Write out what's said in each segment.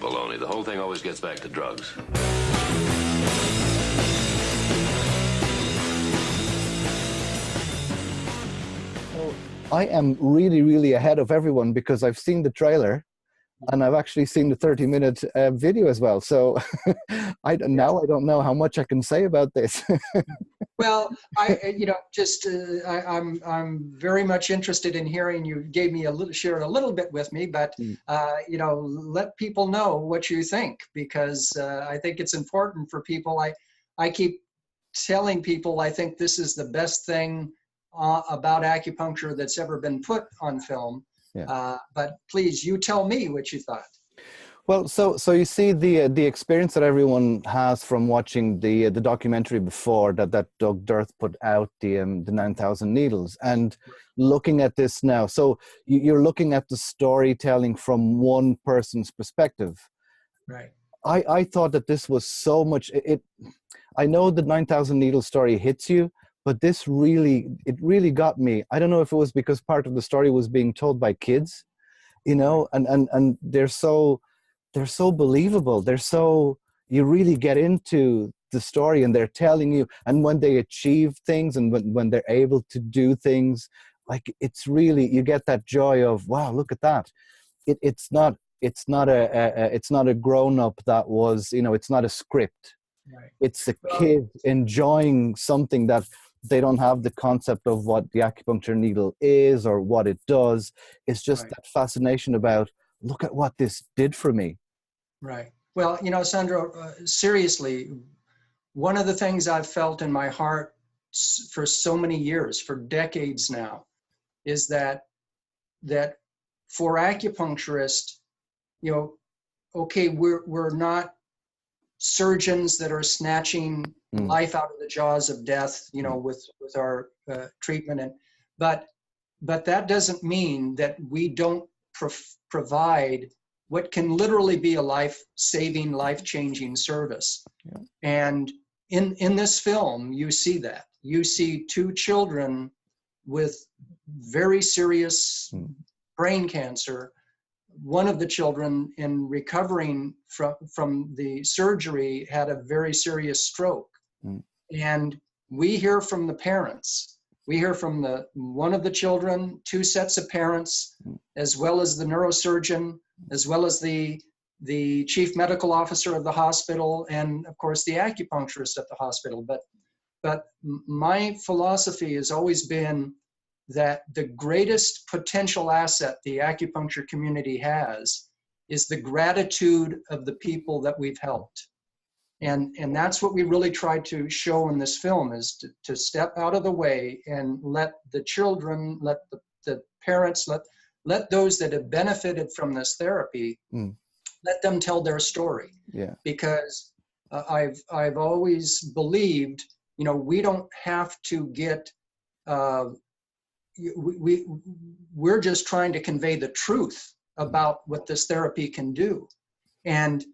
baloney. The whole thing always gets back to drugs. I am really, really ahead of everyone because I've seen the trailer and I've actually seen the 30-minute video as well. So now I don't know how much I can say about this. Well, I'm very much interested in hearing. You gave me shared a little bit with me, but let people know what you think, because I think it's important for people. I keep telling people I think this is the best thing about acupuncture that's ever been put on film. Yeah. But please, you tell me what you thought. Well, so you see the experience that everyone has from watching the documentary before that Doug Dirth put out, the 9,000 Needles, and looking at this now. So you're looking at the storytelling from one person's perspective. Right. I thought that this was so much. I know the 9,000 Needles story hits you, but this really got me. I don't know if it was because part of the story was being told by kids, and they're so believable. You really get into the story and they're telling you, and when they achieve things and when they're able to do things, like it's really, you get that joy of, wow, look at that. It's not a grown-up that was, it's not a script. Right. It's a kid enjoying something that they don't have the concept of what the acupuncture needle is or what it does. It's just that fascination about, look at what this did for me. Right. Well, Sandro, seriously, one of the things I've felt in my heart for so many years, for decades now, is that for acupuncturists, okay, we're not surgeons that are snatching life out of the jaws of death, with our treatment, but that doesn't mean that we don't provide what can literally be a life-saving, life-changing service. Yeah. And in this film, you see that. You see two children with very serious brain cancer. One of the children, in recovering from the surgery, had a very serious stroke. And we hear from the parents. We hear from one of the children, two sets of parents, as well as the neurosurgeon, as well as the chief medical officer of the hospital, and of course the acupuncturist at the hospital. But my philosophy has always been that the greatest potential asset the acupuncture community has is the gratitude of the people that we've helped. And that's what we really tried to show in this film, is to step out of the way and let the children, let the parents, let those that have benefited from this therapy, let them tell their story. Yeah. Because I've always believed, we don't have to get, we're just trying to convey the truth about what this therapy can do. And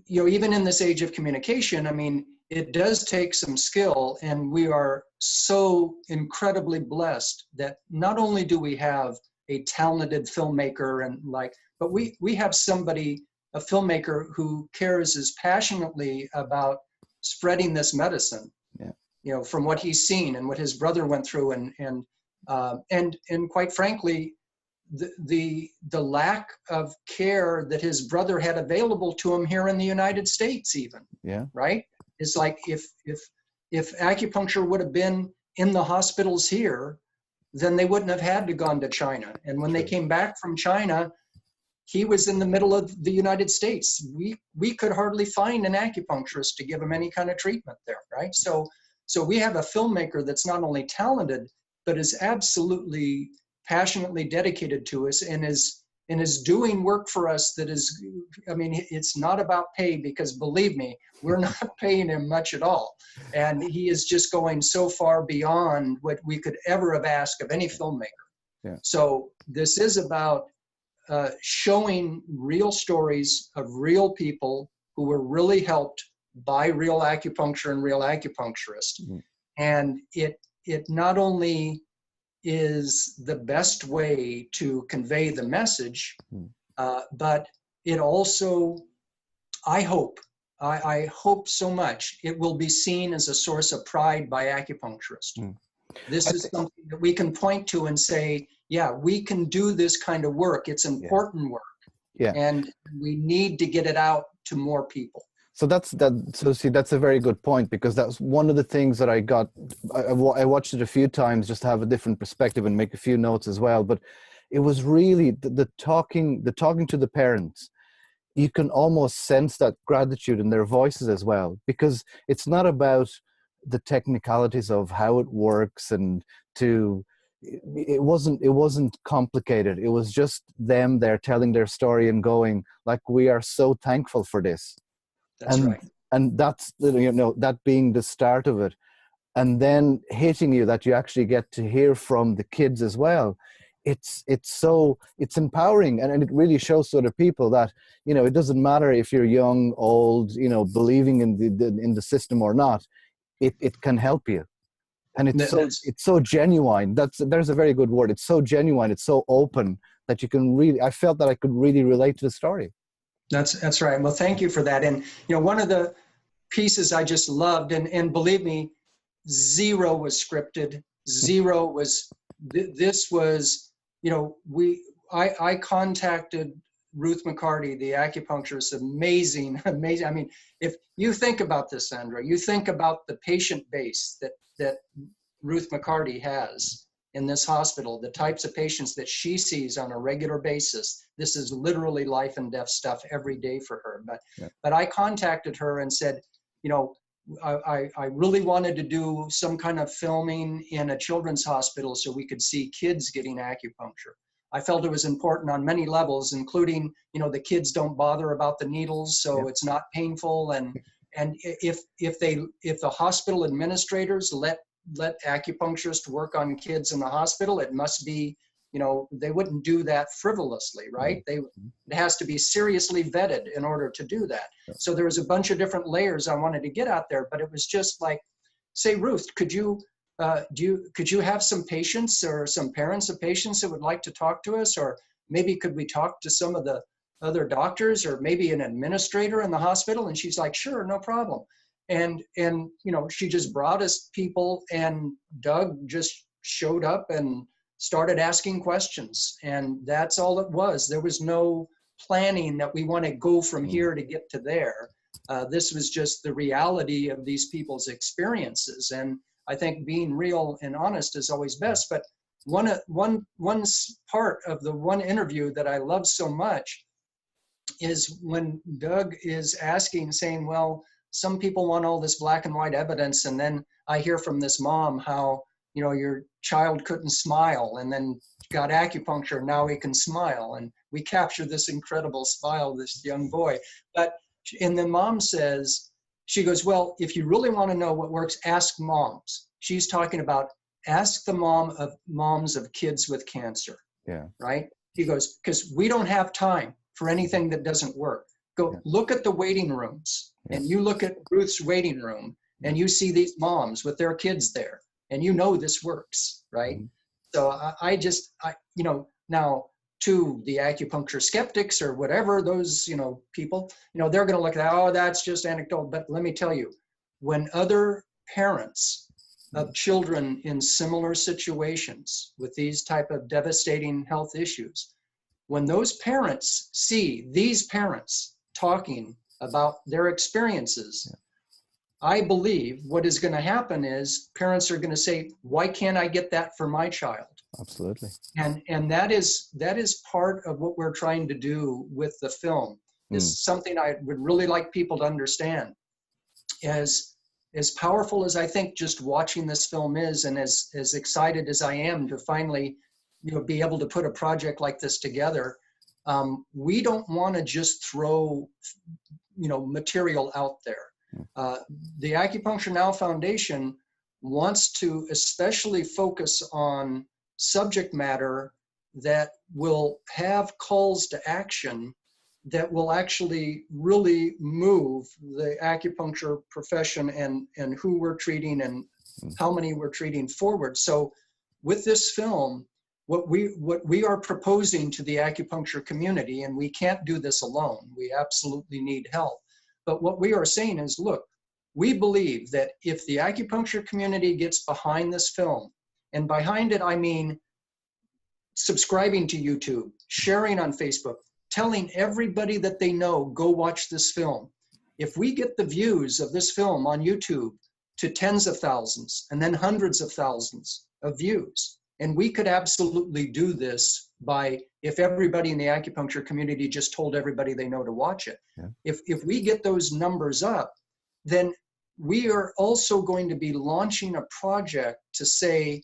even in this age of communication, it does take some skill, and we are so incredibly blessed that not only do we have a talented filmmaker but we have a filmmaker who cares as passionately about spreading this medicine. Yeah. From what he's seen and what his brother went through, and quite frankly, the lack of care that his brother had available to him here in the United States, even. Yeah. Right? It's like if acupuncture would have been in the hospitals here, then they wouldn't have had to gone to China. And when they came back from China, he was in the middle of the United States. We could hardly find an acupuncturist to give him any kind of treatment there, right? So we have a filmmaker that's not only talented, but is absolutely passionately dedicated to us, and is doing work for us that is, it's not about pay, because believe me, we're not paying him much at all. And he is just going so far beyond what we could ever have asked of any filmmaker. Yeah. So this is about showing real stories of real people who were really helped by real acupuncture and real acupuncturists. Mm-hmm. And it not only is the best way to convey the message, but it also I hope, I hope so much it will be seen as a source of pride by acupuncturists. Mm. This is something that we can point to and say, yeah, we can do this kind of work. It's important work. Yeah. And we need to get it out to more people. So that's a very good point, because that's one of the things that I got. I watched it a few times just to have a different perspective and make a few notes as well. But it was really the talking to the parents. You can almost sense that gratitude in their voices as well, because it's not about the technicalities of how it works, and it wasn't complicated. It was just them there telling their story and going like, we are so thankful for this. That's right. And that's, that being the start of it, and then hitting you that you actually get to hear from the kids as well. It's empowering, and it really shows to other people that, it doesn't matter if you're young, old, believing in the system or not. It can help you, and it's so genuine. There's a very good word. It's so genuine. It's so open that you can really. I felt that I could really relate to the story. That's right. Well, thank you for that. And one of the pieces I just loved, and believe me, zero was scripted. Zero was. This was. I contacted Ruth McCarty, the acupuncturist. Amazing. I mean, if you think about this, Sandro, you think about the patient base that Ruth McCarty has in this hospital, the types of patients that she sees on a regular basis. This is literally life and death stuff every day for her. But I contacted her and said, I really wanted to do some kind of filming in a children's hospital so we could see kids getting acupuncture. I felt it was important on many levels, including, the kids don't bother about the needles, so it's not painful. And if the hospital administrators let acupuncturists work on kids in the hospital, it must be, they wouldn't do that frivolously, right? It has to be seriously vetted in order to do that. So there was a bunch of different layers I wanted to get out there, but it was just like, say, Ruth, could you have some patients or some parents of patients that would like to talk to us? Or maybe could we talk to some of the other doctors, or maybe an administrator in the hospital? And she's like, sure, no problem. And she just brought us people, and Doug just showed up and started asking questions. And that's all it was. There was no planning that we want to go from here to get to there. This was just the reality of these people's experiences. And I think being real and honest is always best. But one part of the one interview that I love so much is when Doug is saying, well, some people want all this black and white evidence. And then I hear from this mom how, your child couldn't smile, and then got acupuncture. Now he can smile. And we capture this incredible smile, this young boy. And the mom says, she goes, well, if you really want to know what works, ask moms. She's talking about ask the moms of kids with cancer. Yeah. Right? He goes, because we don't have time for anything that doesn't work. Look at the waiting rooms, and you look at Ruth's waiting room, and you see these moms with their kids there, and this works, right? So I now to the acupuncture skeptics or whatever, those, people, they're going to look at, oh, that's just anecdotal. But let me tell you, when other parents of children in similar situations with these type of devastating health issues, when those parents see these parents talking about their experiences, I believe what is going to happen is parents are going to say, why can't I get that for my child? Absolutely. And that is part of what we're trying to do with the film. Is something I would really like people to understand. As powerful as I think just watching this film is, and as excited as I am to finally be able to put a project like this together, we don't want to just throw material out there. The Acupuncture Now Foundation wants to especially focus on subject matter that will have calls to action that will actually really move the acupuncture profession and who we're treating and how many we're treating forward. So with this film, what we are proposing to the acupuncture community, and we can't do this alone, we absolutely need help, But what we are saying is, look, we believe that if the acupuncture community gets behind this film, and behind it, I mean subscribing to YouTube, sharing on Facebook, telling everybody that they know, go watch this film. If we get the views of this film on YouTube to tens of thousands and then hundreds of thousands of views, and we could absolutely do this by, if everybody in the acupuncture community just told everybody they know to watch it. Yeah. If we get those numbers up, then we are also going to be launching a project to say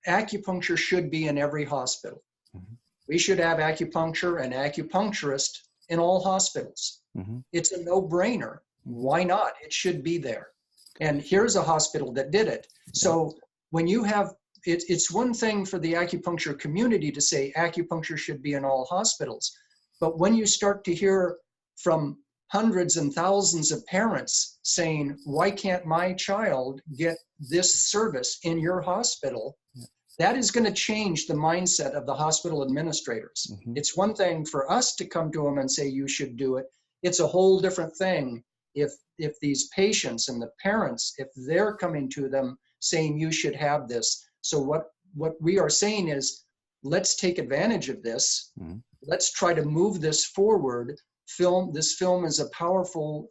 acupuncture should be in every hospital. Mm-hmm. We should have acupuncture and acupuncturist in all hospitals. Mm-hmm. It's a no-brainer. Why not? It should be there. And here's a hospital that did it. So when you have, it's one thing for the acupuncture community to say acupuncture should be in all hospitals. But when you start to hear from hundreds and thousands of parents saying, why can't my child get this service in your hospital? That is going to change the mindset of the hospital administrators. Mm-hmm. It's one thing for us to come to them and say, you should do it. It's a whole different thing if these patients and the parents, if they're coming to them saying, you should have this. So what we are saying is, let's take advantage of this. Mm-hmm. Let's try to move this forward. This film is a powerful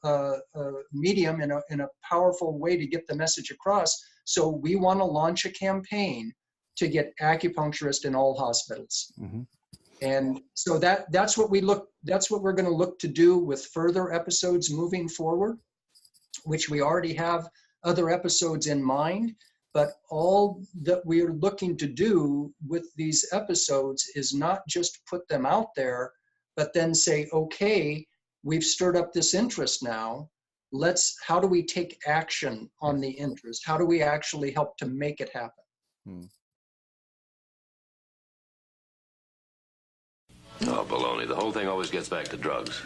medium in a powerful way to get the message across. So we want to launch a campaign to get acupuncturists in all hospitals. Mm-hmm. And so that's what we're going to look to do with further episodes moving forward, which we already have other episodes in mind. But all that we're looking to do with these episodes is not just put them out there, but then say, okay, we've stirred up this interest now. How do we take action on the interest? How do we actually help to make it happen? Oh, baloney. The whole thing always gets back to drugs.